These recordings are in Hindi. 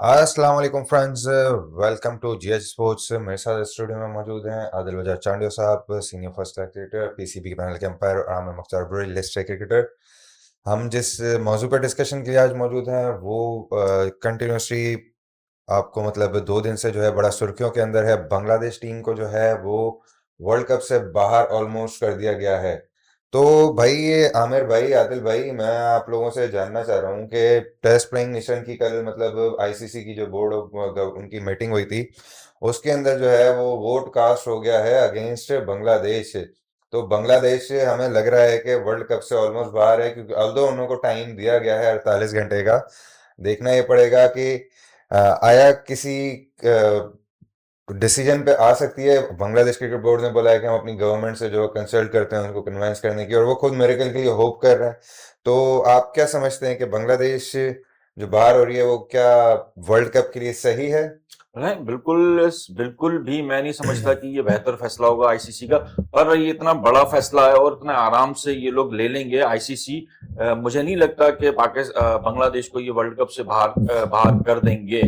अस्सलाम वालेकुम friends, welcome to GH sports. मेरे साथ स्टूडियो में मौजूद हैं आदिल वजह चांडियो साहब, senior first class cricketer, PCB के पैनल के अंपायर, और आमिर मुख्तार बुरी लिस्ट क्रिकेटर। हम जिस मौजू पर डिस्कशन के लिए आज मौजूद हैं वो कंटिन्यूसली आपको मतलब 2 दिन से जो है बड़ा सुर्खियों के अंदर है। बांग्लादेश टीम को जो है वो वर्ल्ड कप से बाहर ऑलमोस्ट कर दिया गया है। तो भाई, ये आमिर भाई, आदिल भाई, मैं आप लोगों से जानना चाह रहा हूँ कि टेस्ट प्लेइंग नेशन की कल मतलब आईसीसी की जो बोर्ड उनकी मीटिंग हुई थी, उसके अंदर जो है वो वोट कास्ट हो गया है अगेंस्ट बांग्लादेश। तो बांग्लादेश हमें लग रहा है कि वर्ल्ड कप से ऑलमोस्ट बाहर है, क्योंकि ऑल्दो उनको टाइम दिया गया है 48 घंटे का। देखना ये पड़ेगा कि आया किसी डिसीजन पे आ सकती है। बांग्लादेश क्रिकेट बोर्ड ने बोला है कि हम अपनी गवर्नमेंट से जो कंसल्ट करते हैं उनको कन्विंस करने की, और वो खुद मेरेकल के लिए होप कर रहे हैं। तो आप क्या समझते हैं कि बांग्लादेश जो बाहर हो रही है वो क्या वर्ल्ड कप के लिए सही है? नहीं, बिल्कुल बिल्कुल भी मैं नहीं समझता कि ये बेहतर फैसला होगा आईसीसी का। पर ये इतना बड़ा फैसला है और इतना आराम से ये लोग ले लेंगे आईसीसी। मुझे नहीं लगता कि बांग्लादेश को ये वर्ल्ड कप से बाहर कर देंगे।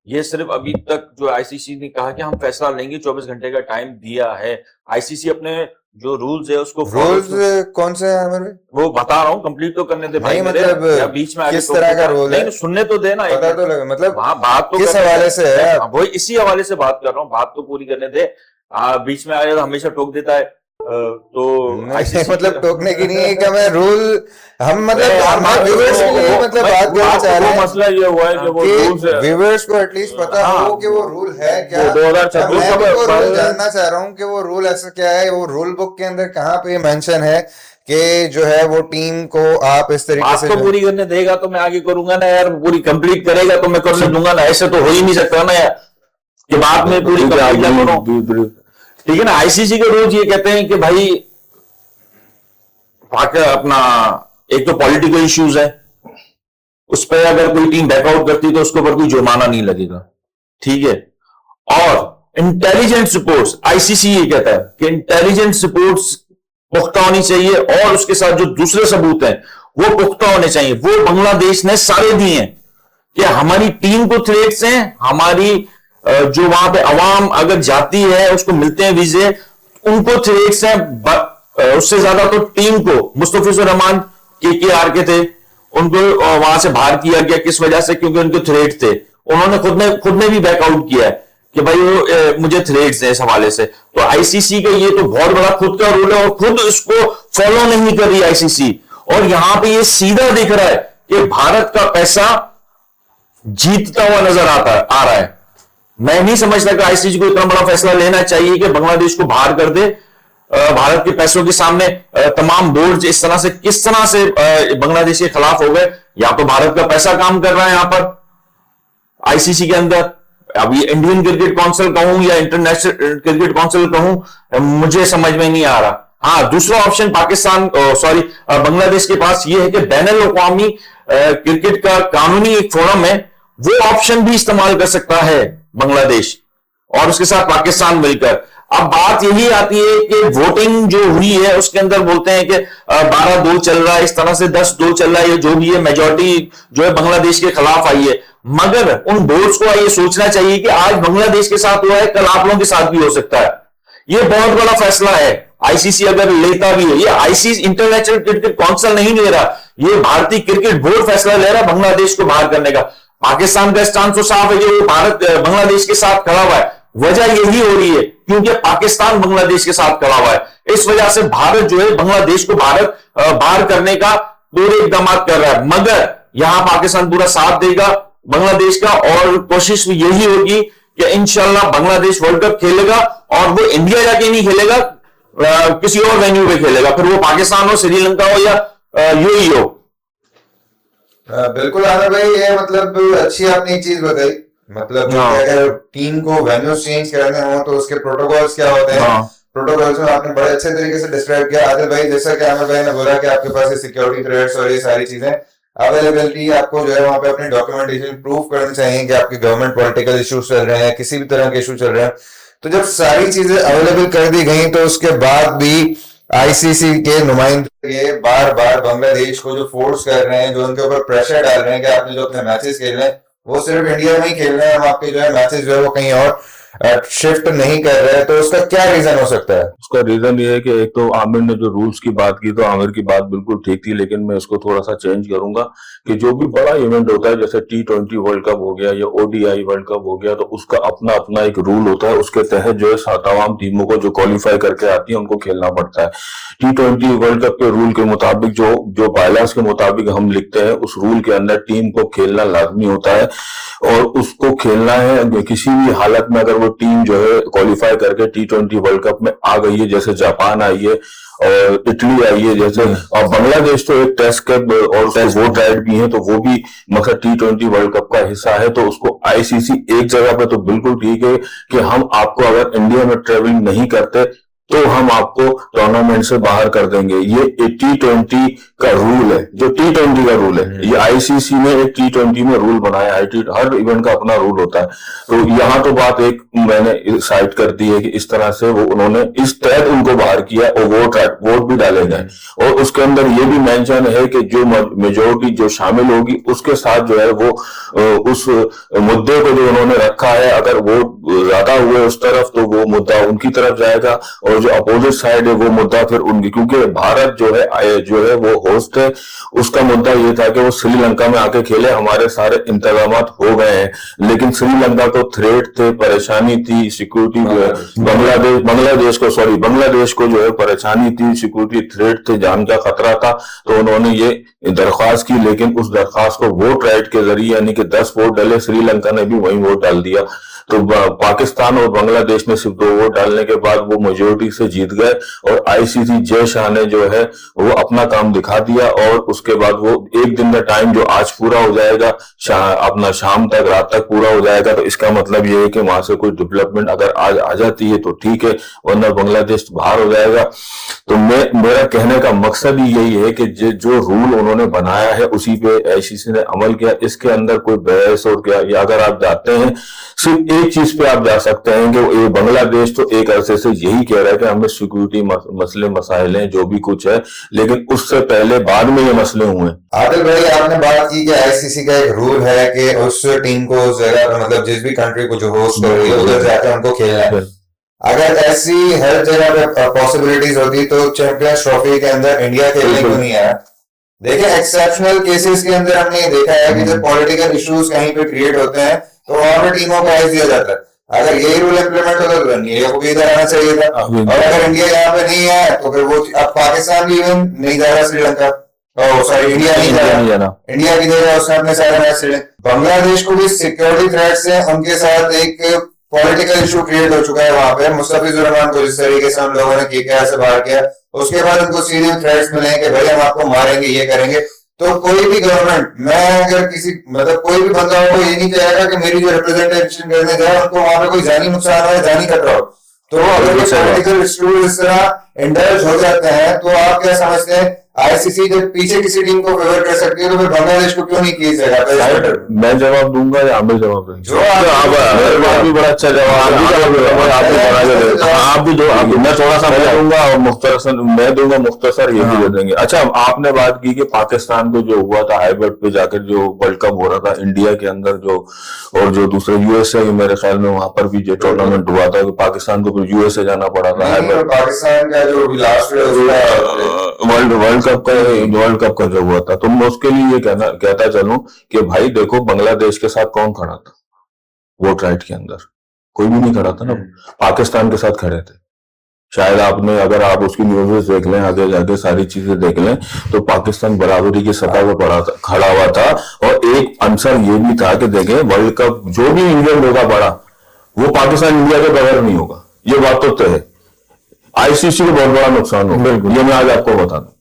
ये सिर्फ अभी तक जो आईसीसी ने कहा कि हम फैसला लेंगे, 24 घंटे का टाइम दिया है। आईसीसी अपने जो रूल्स है उसको फॉलो। रूल्स कौन से हैं आमिर भाई? वो बता रहा हूँ, कंप्लीट तो करने दे भाई नहीं मेरे, मतलब या बीच में आगे किस टोक तरह का देता। रोल नहीं है? नहीं, सुनने तो देना एक पता तो मिनट। लगे मतलब वहां बात तो किस करने हवाले दे। से है आप? वही इसी हवाले से बात कर रहा हूँ, बात तो पूरी करने दे। बीच में आया तो हमेशा टोक देता है। तो नहीं आईसीसी मतलब के टोकने की नहीं है कि मैं रूल, हम अरे मतलब यार, मैं व्यूअर्स के लिए मतलब बात करना चाह रहे वो हैं मसला ये हुआ है कि वो रूल्स। कि व्यूअर्स को एटलीस्ट पता हाँ, हो कि वो रूल है क्या। वो या 2026 मैं भी वो रूल का। जानना चाह रहा हूँ कि वो रूल ऐसा क्या है, वो रूल बुक के अंदर कहाँ पे मेंशन है कि जो है वो टीम को आप इस तरीके बात से तो जो पूरी करने देगा तो मैं आगे करूंगा ना यार, पूरी कंप्लीट करेगा तो मैं करने दूंगा ना। ऐसे तो हो ही नहीं सकता ना यार कि बात में बिल्कुल पूरी बिल्कुल कंप्लीट ना करूं। ठीक है ना। आईसीसी के रूल्स ये कहते हैं कि भाई अपना एक तो पॉलिटिकल इश्यूज है, उस पर अगर कोई टीम बैकआउट करती तो उसके ऊपर कोई जुर्माना नहीं लगेगा। ठीक है। और इंटेलिजेंट रिपोर्ट्स, आईसीसी ये कहता है कि इंटेलिजेंट रिपोर्ट्स पुख्ता होनी चाहिए, और उसके साथ जो दूसरे सबूत हैं वो पुख्ता होने चाहिए। वो बांग्लादेश ने सारे दिए हैं कि हमारी टीम को थ्रेट्स हैं, हमारी जो वहां पे अवाम अगर जाती है उसको मिलते हैं वीजे, उनको थ्रेट्स हैं। उससे ज्यादा तो टीम को, मुस्तफिजुर रहमान केकेआर के थे, उनको वहां से बाहर किया गया। किस वजह से? क्योंकि उनके थ्रेट थे। उन्होंने खुद ने भी बैकआउट किया है कि भाई वो मुझे थ्रेट्स हैं इस हवाले से। तो आईसीसी का ये तो बहुत बड़ा खुद का रूल है और खुद इसको फॉलो नहीं कर रही आईसीसी। और यहां पे ये सीधा दिख रहा है कि भारत का पैसा जीतता हुआ नजर आ रहा है। मैं नहीं समझता कि आईसीसी को इतना बड़ा फैसला लेना चाहिए कि बांग्लादेश को बाहर कर दे। भारत के पैसों के सामने तमाम बोर्ड इस तरह से किस तरह से बांग्लादेश के खिलाफ हो गए। या तो भारत का पैसा काम कर रहा है यहां पर आईसीसी के अंदर। अब ये इंडियन क्रिकेट काउंसिल कहूं या इंटरनेशनल क्रिकेट काउंसिल कहूं, मुझे समझ में नहीं आ रहा। हाँ, दूसरा ऑप्शन पाकिस्तान, सॉरी, बांग्लादेश के पास ये है कि बैनुल अक़वामी क्रिकेट का कानूनी एक फोरम है, वो ऑप्शन भी इस्तेमाल कर सकता है बांग्लादेश और उसके साथ पाकिस्तान मिलकर। अब बात यही आती है कि वोटिंग जो हुई है उसके अंदर बोलते हैं कि 12-2 चल रहा है, इस तरह से 10-2 चल रहा है, ये जो भी है मेजोरिटी जो है बांग्लादेश के खिलाफ आई है। मगर उन बोर्ड्स को ये सोचना चाहिए कि आज बांग्लादेश के साथ हुआ है, कल आप लोगों के साथ भी हो सकता है। ये बहुत बड़ा फैसला है। आईसीसी अगर लेता भी है, ये आईसीसी इंटरनेशनल क्रिकेट काउंसिल नहीं ले रहा, ये भारतीय क्रिकेट बोर्ड फैसला ले रहा है बांग्लादेश को बाहर करने का। पाकिस्तान का स्टांस तो साफ है कि वो बांग्लादेश के साथ खड़ा हुआ है। वजह यही हो रही है क्योंकि पाकिस्तान बांग्लादेश के साथ खड़ा हुआ है। इस वजह से भारत जो है बांग्लादेश को बाहर करने का पूरे इकदाम कर रहा है। मगर यहां पाकिस्तान पूरा साथ देगा बांग्लादेश का, और कोशिश यही होगी कि इंशाल्लाह बांग्लादेश वर्ल्ड कप खेलेगा, और वो इंडिया जाके नहीं खेलेगा, किसी और वेन्यू पे खेलेगा, फिर वो पाकिस्तान हो, श्रीलंका हो या यूएई हो। बिल्कुल आमिर भाई, ये मतलब अच्छी आपने एक चीज बताई। मतलब हाँ। कि अगर टीम को वेन्यू चेंज करने हो तो उसके प्रोटोकॉल्स क्या होते हैं। हाँ। प्रोटोकॉल्स में आपने बड़े अच्छे तरीके से डिस्क्राइब किया आदिल भाई। जैसा कि आमिर भाई ने बोला कि आपके पास ये सिक्योरिटी थ्रेट्स और ये सारी चीजें अवेलेबिलिटी, आपको जो है वहां पे अपनी डॉक्यूमेंटेशन प्रूव करनी चाहिए कि आपके गवर्नमेंट पॉलिटिकल इश्यूज चल रहे हैं, किसी भी तरह के इशू चल रहे हैं। तो जब सारी चीजें अवेलेबल कर दी गई तो उसके बाद भी आईसीसी के नुमाइंदे ये बार बार बांग्लादेश को जो फोर्स कर रहे हैं, जो उनके ऊपर प्रेशर डाल रहे हैं कि आपने जो अपने मैचेस खेलने हैं वो सिर्फ इंडिया में ही खेल रहे हैं, हम आपके जो है मैचेस जो है वो कहीं और शिफ्ट नहीं कर रहे हैं, तो उसका क्या रीजन हो सकता है? उसका रीजन ये है कि एक तो आमिर ने जो रूल्स की बात की, तो आमिर की बात बिल्कुल ठीक थी, लेकिन मैं इसको थोड़ा सा चेंज करूंगा कि जो भी बड़ा इवेंट होता है, जैसे T20 वर्ल्ड कप हो गया या ODI वर्ल्ड कप हो गया, तो उसका अपना अपना एक रूल होता है। उसके तहत जो है तमाम टीमों को जो क्वालिफाई करके आती है उनको खेलना पड़ता है। T20 वर्ल्ड कप के रूल के मुताबिक जो जो बायलास के मुताबिक हम लिखते हैं, उस रूल के अंदर टीम को खेलना लाजमी होता है और उसको खेलना है किसी भी हालत में। अगर वो टीम जो है क्वालिफाई करके T20 वर्ल्ड कप में आ गई है, जैसे जापान आई है और इटली आई है जैसे, और बांग्लादेश तो एक टेस्ट कैप और वो टाइड भी है, तो वो भी मतलब T20 वर्ल्ड कप का हिस्सा है। तो उसको आईसीसी एक जगह पे तो बिल्कुल ठीक है कि हम आपको अगर इंडिया में ट्रेवलिंग नहीं करते तो हम आपको टूर्नामेंट से बाहर कर देंगे। ये T20 का रूल है, जो T20 का रूल है। ये आईसीसी ने एक T20 में रूल बनाया है, हर इवेंट का अपना रूल होता है। तो यहाँ तो बात एक मैंने साइड कर दी है कि इस तरह से वो उन्होंने इस तहत उनको बाहर किया और वोट भी डाले गए और उसके अंदर ये भी मेंशन है कि जो मेजोरिटी जो शामिल होगी उसके साथ जो है वो उस मुद्दे को जो उन्होंने रखा है, अगर वोट ज्यादा हुए उस तरफ तो वो मुद्दा उनकी तरफ जाएगा और जो अपोजिट साइड है वो मुद्दा फिर उनकी, क्योंकि भारत जो है वो होस्ट है। उसका मुद्दा ये था कि वो श्रीलंका में आके खेले, हमारे सारे इंतजाम हो गए हैं, लेकिन श्रीलंका को थ्रेट थे, परेशानी थी, सिक्योरिटी बांग्लादेश को जो है परेशानी थी, सिक्योरिटी थ्रेट थे, जान का खतरा था। तो उन्होंने ये दरख्वास्त की, लेकिन उस दरख्वास्त को वोट राइट के जरिए यानी कि 10 वोट डाले, श्रीलंका ने भी वही वोट डाल दिया। तो पाकिस्तान और बांग्लादेश ने सिर्फ 2 वोट डालने के बाद वो मेजोरिटी से जीत गए और आईसीसी जय शाह ने जो है वो अपना काम दिखा दिया और उसके बाद वो एक दिन का टाइम जो आज पूरा हो जाएगा, अपना शाम तक रात तक पूरा हो जाएगा। तो इसका मतलब ये है कि वहां से कोई डेवलपमेंट अगर आज आ जाती है तो ठीक है, वरना बांग्लादेश बाहर हो जाएगा। तो मेरा कहने का मकसद ही यही है कि जो रूल उन्होंने बनाया है उसी पे आईसीसी ने अमल किया, इसके अंदर कोई बहस और क्या, या अगर आप जाते हैं सिर्फ एक चीज पे आप जा सकते हैं कि ये बांग्लादेश तो एक अरसे से यही कह रहा है कि हमें सिक्योरिटी मसले मसाइल हैं जो भी कुछ है, लेकिन उससे पहले बाद में ये मसले हुए। आदिल भाई, आपने बात की कि आईसीसी का एक रूल है कि उस टीम को उस जगह मतलब जिस भी कंट्री को जो होस्ट कर रही है उधर जाकर उनको खेलना है। अगर ऐसी हर जगह पे पॉसिबिलिटीज होती तो चैंपियंस ट्रॉफी के अंदर इंडिया खेलने क्यों नहीं आया? देखिए, एक्सेप्शनल केसेस के अंदर हमने ये देखा है कि जब पॉलिटिकल इश्यूज कहीं पे क्रिएट होते हैं तो वहां पर टीमों को आइस दिया जाता है। अगर यही रूल इम्प्लीमेंट होता तो इंडिया को भी इधर आना चाहिए था, और अगर इंडिया यहाँ पे नहीं है तो फिर वो अब पाकिस्तान भी इवन नहीं जा रहा, श्रीलंका सॉरी इंडिया नहीं जा रहा, इंडिया की जगह उसने अपने सारे मैच खेले। बांग्लादेश को भी सिक्योरिटी थ्रेट से उनके साथ एक पॉलिटिकल इशू क्रिएट हो चुका है वहां पे। मुस्तफिजुर रहमान को जिस तरीके से हम लोगों ने KKR से बाहर किया, उसके बाद उनको सीरियस थ्रेट्स मिले कि भाई हम आपको मारेंगे, ये करेंगे। तो कोई भी गवर्नमेंट, मैं अगर किसी मतलब कोई भी बंदा हो ये नहीं चाहेगा कि मेरी जो रिप्रेजेंटेशन करने जाए उनको वहां पे कोई जानी नुकसान हो या जानी खतरा हो। तो अगर पॉलिटिकल इश्यूज इस तरह इंडल्ज हो जाते हैं तो आप क्या समझते हैं आईसीसी जब पीछे किसी टीम को फेवर कर सकती है तो फिर बांग्लादेश को क्यों नहीं की इस जगह पे? मैं जवाब दूंगा या आमिर जवाब देंगे? जो आप भी बड़ा अच्छा जवाब आप भी दो, मैं थोड़ा सा मैं दूंगा और मुख्तसर मैं दूंगा, मुख्तसर ये भी दे देंगे। अच्छा, आपने बात की कि पाकिस्तान को जो हुआ था हाइबर्ट पे जाकर जो वर्ल्ड कप हो रहा था इंडिया के अंदर जो, और जो दूसरे यूएसए मेरे ख्याल में वहां पर भी जो टूर्नामेंट हुआ था, पाकिस्तान को फिर यूएसए जाना पड़ा था। पाकिस्तान का जो लास्ट वर्ल्ड कप का जो हुआ था, तो मैं उसके लिए ये कहता चलूं कि भाई देखो, बांग्लादेश के साथ कौन खड़ा था वोट राइट के अंदर? कोई भी नहीं खड़ा था ना, पाकिस्तान के साथ खड़े थे। शायद आपने, अगर आप उसकी न्यूज़ देख लें, आगे जाके सारी चीजें देख लें, तो पाकिस्तान बराबरी की सतह पर खड़ा हुआ था। और एक आंसर ये भी था कि देखें, वर्ल्ड कप जो भी इंग्लैंड होगा बड़ा, वो पाकिस्तान इंडिया के बगैर नहीं होगा, ये बात तो तय है। आईसीसी को बहुत बड़ा नुकसान होगा, ये मैं आज आपको बता दूं।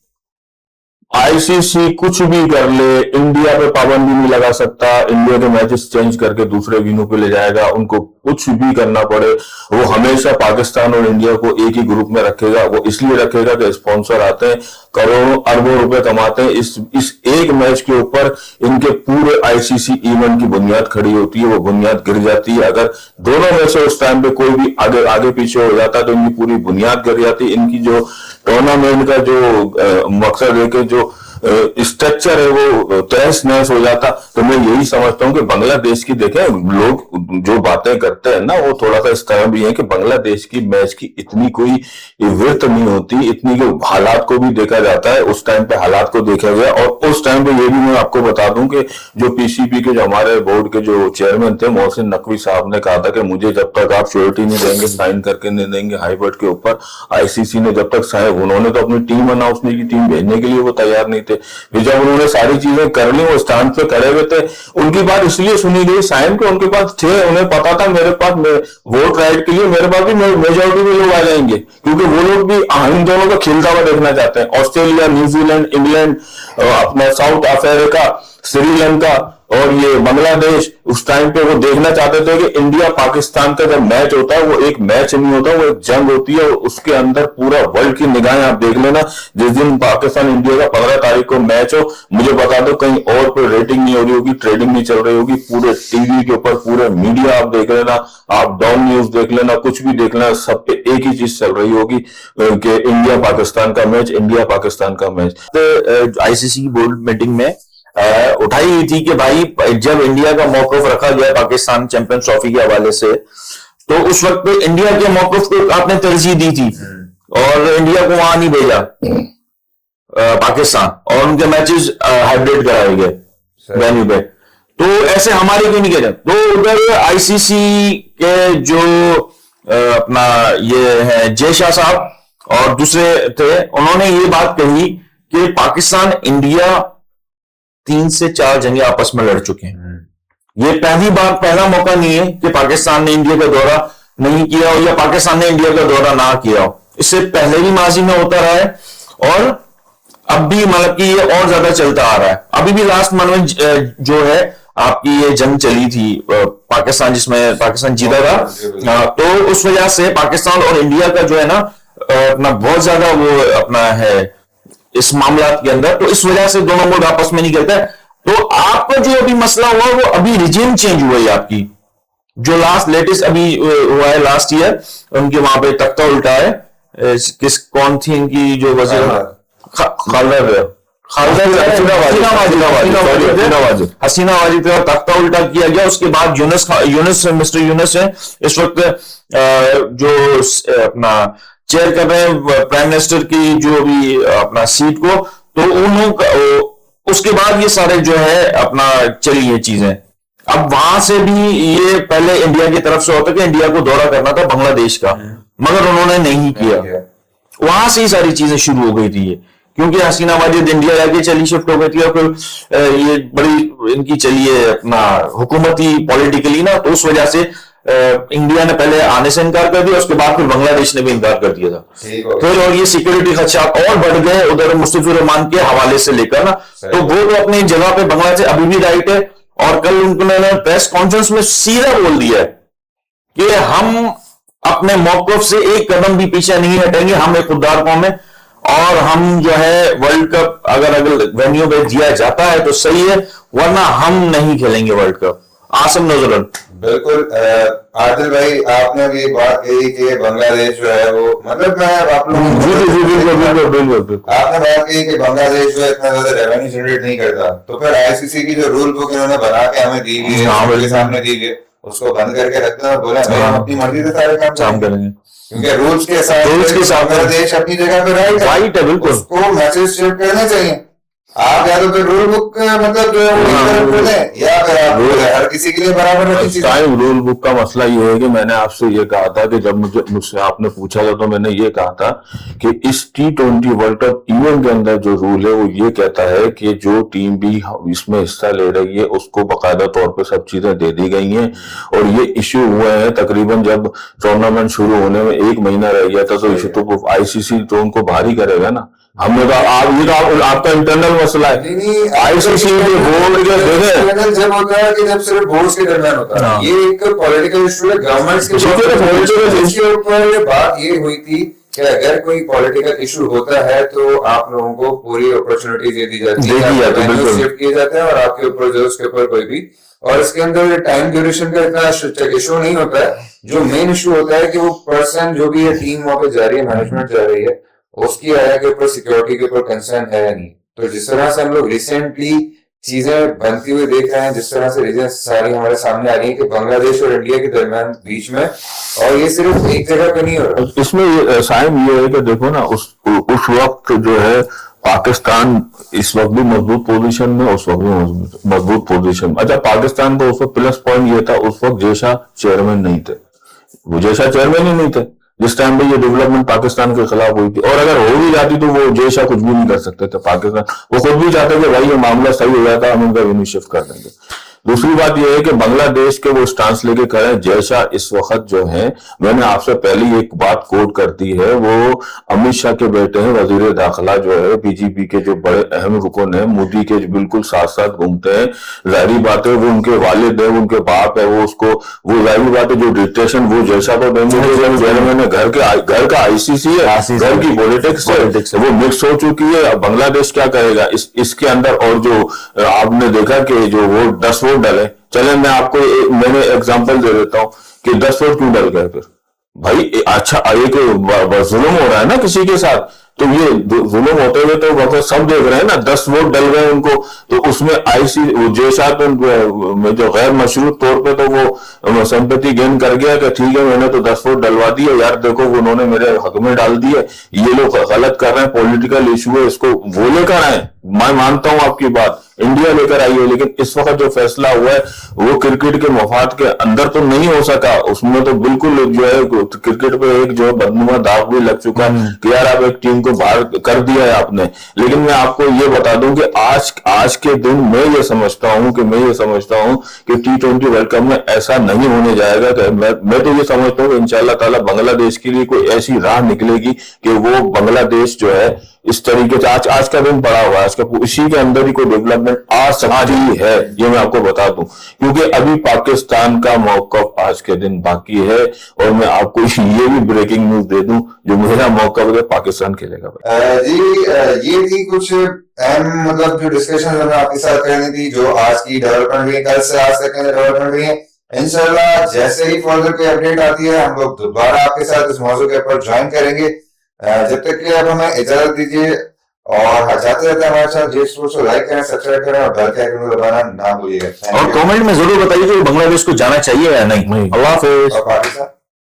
आईसीसी कुछ भी कर ले, इंडिया पे पाबंदी नहीं लगा सकता, इंडिया के मैचेस चेंज करके दूसरे वेन्यू पे ले जाएगा, उनको कुछ भी करना पड़े, वो हमेशा पाकिस्तान और इंडिया को एक ही ग्रुप में रखेगा। वो इसलिए रखेगा कि स्पॉन्सर आते हैं, करोड़ों अरबों रुपए कमाते हैं, इस एक मैच के ऊपर इनके पूरे आईसीसी इवेंट की बुनियाद खड़ी होती है, वो बुनियाद गिर जाती है। अगर दोनों में से उस टाइम पे कोई भी आगे पीछे हो जाता है तो इनकी पूरी बुनियाद गिर जाती है। इनकी जो टूर्नामेंट का जो मकसद है कि जो स्ट्रक्चर है वो तहस नहस हो जाता। तो मैं यही समझता हूँ कि बांग्लादेश की, देखें लोग जो बातें करते हैं ना वो थोड़ा सा इस तरह भी है कि बांग्लादेश की मैच की इतनी कोई विर्थ नहीं होती, इतनी के हालात को भी देखा जाता है, उस टाइम पे हालात को देखा गया। और उस टाइम पे ये भी मैं आपको बता दूं कि जो पीसीबी के जो हमारे बोर्ड के जो चेयरमैन थे मोहसिन नकवी साहब ने कहा था कि मुझे जब तक आप श्योरिटी नहीं देंगे, साइन करके नहीं देंगे हाईबर्ट के ऊपर, आईसीसी ने जब तक साइन, उन्होंने तो अपनी टीम अनाउंस नहीं की, टीम भेजने के लिए वो तैयार नहीं थे। फिर जब उन्होंने सारी चीजें कर ली, वो स्टैंड पे खड़े हुए थे, उनकी बात इसलिए सुनी गई, साइन के उनके पास थे, उन्हें पता था मेरे पास वोट राइट के लिए मेरे पास भी मेजोरिटी में लोग आ जाएंगे, क्योंकि वो लोग भी इन दोनों को खेलता हुआ देखना चाहते हैं। ऑस्ट्रेलिया, न्यूजीलैंड, इंग्लैंड, अपना साउथ अफ्रीका, श्रीलंका और ये बांग्लादेश, उस टाइम पे वो देखना चाहते थे कि इंडिया पाकिस्तान का जब मैच होता है वो एक मैच नहीं होता, वो एक जंग होती है, और उसके अंदर पूरा वर्ल्ड की निगाहें आप देख लेना। जिस दिन पाकिस्तान इंडिया का 15 तारीख को मैच हो, मुझे बता दो कहीं और कोई रेटिंग नहीं हो रही होगी, ट्रेडिंग नहीं चल रही होगी, पूरे टीवी के ऊपर पूरे मीडिया आप देख लेना, आप डाउन न्यूज देख लेना, कुछ भी देख लेना, सब पे एक ही चीज चल रही होगी कि इंडिया पाकिस्तान का मैच, इंडिया पाकिस्तान का मैच। आईसीसी की बोर्ड मीटिंग में उठाई हुई थी कि भाई जब इंडिया का मौकफ रखा गया पाकिस्तान चैंपियंस ट्रॉफी के हवाले से, तो उस वक्त पे इंडिया के मौकफ को आपने तरजीह दी थी और इंडिया को वहां नहीं भेजा पाकिस्तान, और उनके मैचेस हाइब्रिड कराए गए वेन्यू पे। तो ऐसे हमारे क्यों नहीं किया जाता? तो उधर आईसीसी के जो अपना ये है जय शाह साहब और दूसरे थे, उन्होंने ये बात कही कि पाकिस्तान इंडिया 3 से 4 जंगे आपस में लड़ चुके हैं। ये पहला मौका नहीं है कि पाकिस्तान ने इंडिया का दौरा नहीं किया हो या पाकिस्तान ने इंडिया का दौरा ना किया हो। इससे पहले भी माजी में होता रहा है और अब भी मतलब कि ये और ज्यादा चलता आ रहा है। अभी भी लास्ट मंथ में जो है आपकी ये जंग चली थी पाकिस्तान, जिसमें पाकिस्तान जीता था, तो उस वजह से पाकिस्तान और इंडिया का जो है ना अपना बहुत ज्यादा वो अपना है इस मामला के अंदर, तो इस वजह से दोनों मुल्क आपस में नहीं खेलते। तो आपका जो अभी मसला हुआ वो अभी रिजीम चेंज हुआ है, आपकी जो लेटेस्ट अभी हुआ है लास्ट ईयर, उनके वहां पे तख्ता उल्टा है। कौन थी इनकी जो वजीर, हसीना वाजिद का तख्ता उल्टा किया गया। उसके बाद मिस्टर यूनुस है इस वक्त जो अपना चेयर कर रहे हैं प्राइम मिनिस्टर की जो भी अपना सीट को, तो उन्होंने उसके बाद ये सारे जो है अपना चली ये चीजें। अब वहां से भी ये पहले इंडिया की तरफ से होता कि इंडिया को दौरा करना था बांग्लादेश का, मगर उन्होंने नहीं किया। वहां से ही सारी चीजें शुरू हो गई थी ये, क्योंकि हसीना वाजिद इंडिया जाके चली शिफ्ट हो गई थी और फिर ये बड़ी इनकी चली है अपना हुकूमती पॉलिटिकली ना, तो उस वजह से इंडिया ने पहले आने से इनकार कर दिया, उसके बाद फिर बांग्लादेश ने भी इनकार कर दिया था। फिर और ये सिक्योरिटी खदशात और बढ़ गए उधर मुस्तफिजुर रहमान के हवाले से लेकर ना, तो वो तो अपनी जगह पे बांग्लादेश अभी भी राइट है। और कल उन्होंने प्रेस कॉन्फ्रेंस में सीधा बोल दिया है कि हम अपने मौकफ से एक कदम भी पीछे नहीं हटेंगे, हम एक खुददार कौम है और हम जो है वर्ल्ड कप अगर वेन्यू पे दिया जाता है तो सही है, वरना हम नहीं खेलेंगे वर्ल्ड कप। आसिम नजरुल। बिल्कुल आदिल भाई, आपने भी बात कही कि बांग्लादेश जो है वो, मतलब मैं आप लोगों आपने बात कही कि बांग्लादेश जो है इतना ज्यादा रेवेन्यू जनरेट नहीं करता, तो फिर आईसीसी की जो रूल बुक इन्होंने बना के हमें दी हुई है, उनके सामने दी हुई है, उसको बंद करके रखना और बोला भाई हम अपनी मर्जी से सारे काम करेंगे, क्योंकि रूल्स के साथ बांग्लादेश अपनी जगह पे राइट है, बिल्कुल उसको मैसेज शेयर करना चाहिए। आप या तो फिर रूल बुक मतलब जो है या फिर आप हर किसी के लिए बराबर रखी चीज। रूल बुक का मसला ये है कि मैंने आपसे ये कहा था कि जब मुझसे आपने पूछा था तो मैंने ये कहा था कि इस T20 वर्ल्ड कप इवेंट के अंदर जो रूल है वो ये कहता है कि जो टीम भी इसमें हिस्सा ले रही है उसको बाकायदा तौर पे सब चीजें दे दी गई हैं। और ये इश्यू हुए हैं तकरीबन जब टूर्नामेंट शुरू होने में 1 महीना रह गया था, तो इश्यू तो आईसीसी तो उनको बाहर ही करेगा ना। हमने तो आपका इंटरनल मसला है, आईसीसी के बोर्ड के देखें जब होता है कि जब सिर्फ बोर्ड के दरमियान होता है, ये एक पॉलिटिकल इशू है गवर्नमेंट्स के ऊपर। बात ये हुई थी कि अगर कोई पॉलिटिकल इशू होता है तो आप लोगों को पूरी अपॉर्चुनिटी दे दी जाती है, शिफ्ट किए जाते हैं और आपके ऊपर जो उसके ऊपर कोई भी, और इसके अंदर टाइम ड्यूरेशन का इतना इशू नहीं होता है। जो मेन इशू होता है कि वो पर्सन जो भी है टीम वहां पे जा रही है, मैनेजमेंट जा रही है, उसकी आया के ऊपर सिक्योरिटी के ऊपर कंसर्न है नहीं, तो जिस तरह से हम लोग रिसेंटली चीजें बनती हुई देख रहे हैं, जिस तरह से रीजन सारी हमारे सामने आ रही है कि बांग्लादेश और इंडिया के दरमियान बीच में, और ये सिर्फ एक जगह पे नहीं हो रहा। इसमें साइम ये है कि देखो ना, उस वक्त जो है पाकिस्तान इस वक्त भी मजबूत पोजीशन में, उस वक्त भी मजबूत पोजीशन में। अच्छा, पाकिस्तान को उस वक्त प्लस पॉइंट ये था, उस वक्त जैसा चेयरमैन नहीं थे, वो जैसा चेयरमैन ही नहीं थे जिस टाइम पे ये डेवलपमेंट पाकिस्तान के खिलाफ हुई थी। और अगर हो भी जाती तो वो जैसा कुछ भी नहीं कर सकते थे पाकिस्तान। वो खुद भी चाहते कि भाई ये मामला सही हो जाता, हम उनका यूनिट शिफ्ट कर देंगे। दूसरी बात यह है कि बांग्लादेश के वो स्टांस लेके खड़े हैं जैसा इस वक्त जो है, मैंने आपसे पहले एक बात कोट कर दी है, वो अमित शाह के बेटे हैं वजीर दाखिला जो है, बीजेपी के जो बड़े अहम रुकन है, मोदी के बिल्कुल साथ साथ घूमते हैं। जाहिर बात है वो उनके वालिद है, उनके बाप है, वो उसको वो जाहिर बात है जो डिक्टेशन वो जैसा तो देंगे। चेयरमैन घर का आईसीसी है, घर की पॉलिटिक्स है, वो मिक्स हो चुकी है। अब बांग्लादेश क्या करेगा इसके अंदर? और जो आपने देखा कि जो वो 10 वोट डले, चले मैं आपको मैंने एग्जांपल दे देता हूं कि 10 वोट क्यों डल गए फिर भाई। अच्छा, एक जुल्म हो रहा है ना किसी के साथ, तो ये जुल्म होते हुए तो वक्त सब देख रहे हैं ना, 10 वोट डल गए उनको, तो उसमें आईसी जैसा तो जो गैर मशरूत तौर पे तो वो संपत्ति गेन कर गया कि ठीक है मैंने तो 10 वोट डलवा दिए यार, देखो उन्होंने मेरे हक में डाल दिए, ये लोग गलत कर रहे हैं, पॉलिटिकल इशू है, इसको वो लेकर आए। मैं मानता हूं आपकी बात, इंडिया लेकर आई है, लेकिन इस वक्त जो फैसला हुआ है वो क्रिकेट के मफाद के अंदर तो नहीं हो सका। उसमें तो बिल्कुल जो है क्रिकेट पे एक जो बदनुमा दाग भी लग चुका है कि यार आप एक टीम को बाहर कर दिया है आपने। लेकिन मैं आपको ये बता दूं कि आज के दिन मैं ये समझता हूं कि T20 वर्ल्ड कप में ऐसा नहीं होने जाएगा। कि मैं तो ये समझता हूँ कि इंशाल्लाह ताला बांग्लादेश के लिए कोई ऐसी राह निकलेगी कि वो बांग्लादेश जो है इस तरीके से आज का दिन पड़ा हुआ है, इसी के अंदर ही कोई डेवलपमेंट आ सकती है, ये मैं आपको बता दूं, क्योंकि अभी पाकिस्तान का मौकफ आज के दिन बाकी है। और मैं आपको ये भी ब्रेकिंग न्यूज दे दूं, जो मेरा मौकफ है पाकिस्तान खेलेगा। जी ये थी कुछ अहम मतलब जो डिस्कशन हमें आपके साथ करनी थी, जो आज की डेवलपमेंट हुई, कल से आज तक डेवलपमेंट हुई है। इंशाल्लाह जैसे ही फर्दर कोई अपडेट आती है हम लोग दोबारा आपके साथ इस मौजू के ऊपर ज्वाइन करेंगे। जब तक कि आप हमें इजाजत दीजिए, और जाते रहते हमारे साथ जे स्पोर्ट्स को लाइक करें, सब्सक्राइब करें और बेल के आइकन को दबाना ना भूलिएगा। और कमेंट में जरूर बताइए कि बांग्लादेश को जाना चाहिए या नहीं। अल्लाह हाफिज। और पाकिस्तान